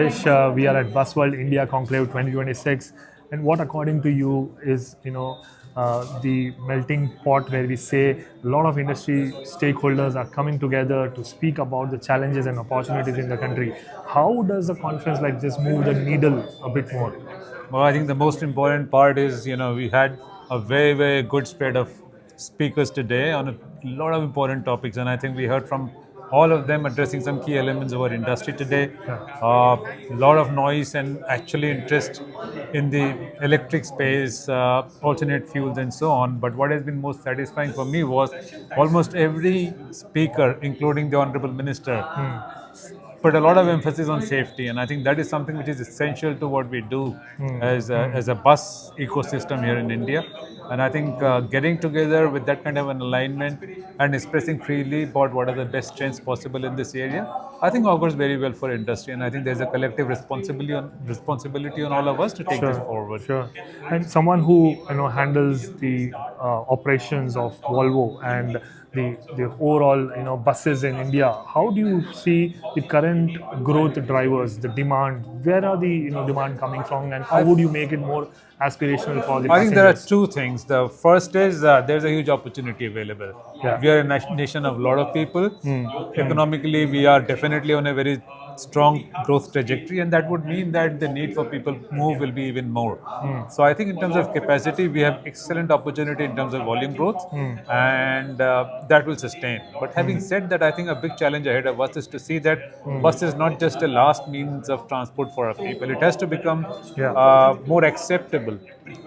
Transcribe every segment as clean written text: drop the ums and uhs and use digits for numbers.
Suresh. We are at Busworld India Conclave 2026, and what, according to you, is the melting pot where we say a lot of industry stakeholders are coming together to speak about the challenges and opportunities in the country. How does a conference like this move the needle a bit more? Well, I think the most important part is, we had a very, very good spread of speakers today on a lot of important topics, and I think we heard from all of them addressing some key elements of our industry today. A lot of noise and actually interest in the electric space, alternate fuels, and so on. But what has been most satisfying for me was almost every speaker, including the Honorable Minister, put a lot of emphasis on safety, and I think that is something which is essential to what we do as a bus ecosystem here in India. And I think getting together with that kind of an alignment and expressing freely about what are the best strengths possible in this area, I think augurs very well for industry. And I think there's a collective responsibility on all of us to take this forward. Sure. And someone who handles the operations of Volvo and the overall buses in India, how do you see the current growth drivers, the demand? Where are the demand coming from, and how would you make it more aspirational for the I think there are passengers? two things. The first is there's a huge opportunity available. Yeah. We are a nation of a lot of people. Economically, we are definitely on a very strong growth trajectory, and that would mean that the need for people move will be even more. So I think in terms of capacity, we have excellent opportunity in terms of volume growth, and that will sustain. But having said that, I think a big challenge ahead of us is to see that bus is not just a last means of transport for our people. It has to become more acceptable.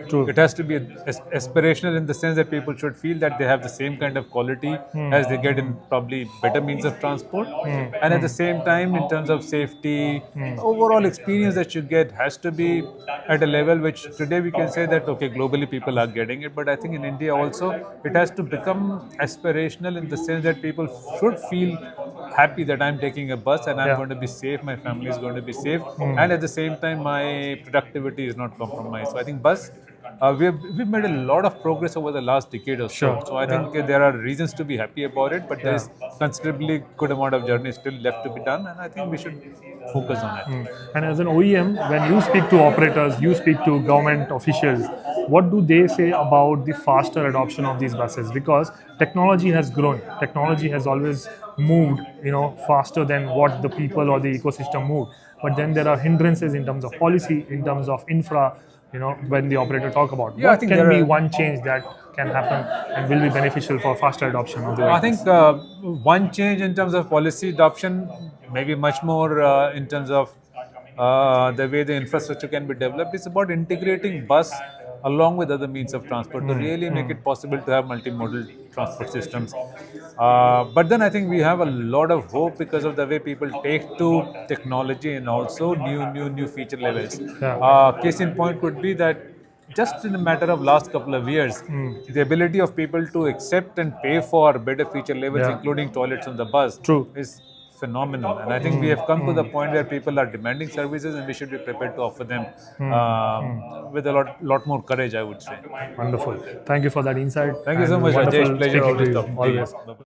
True. It has to be aspirational in the sense that people should feel that they have the same kind of quality as they get in probably better means of transport. And at the same time, in terms of safety, overall experience that you get has to be at a level which today we can say that, okay, globally people are getting it. But I think in India also, it has to become aspirational in the sense that people should feel happy that I'm taking a bus and I'm going to be safe, my family is going to be safe, and at the same time, my productivity is not compromised. So I think bus, we've made a lot of progress over the last decade or so. Sure. So I think there are reasons to be happy about it, but there is considerably good amount of journey still left to be done, and I think we should focus on it. And as an OEM, when you speak to operators, you speak to government officials, what do they say about the faster adoption of these buses? Because technology has grown. Technology has always moved, faster than what the people or the ecosystem moved. But then there are hindrances in terms of policy, in terms of infra, when the operator talk about. Yeah, I What think can there be are- one change that can happen and will be beneficial for faster adoption of the I vehicles? think one change in terms of policy adoption, maybe much more in terms of the way the infrastructure can be developed, is about integrating bus along with other means of transport to really make it possible to have multimodal transport systems. But then I think we have a lot of hope because of the way people take to technology and also new feature levels. Case in point could be that just in a matter of last couple of years, the ability of people to accept and pay for better feature levels, including toilets on the bus, True. is phenomenal. And I think we have come to the point where people are demanding services, and we should be prepared to offer them with a lot more courage, I would say. Wonderful. Thank you for that insight. Thank you so and much, wonderful Rajesh. Pleasure speaking to always you. talking to Always. you. Bye-bye.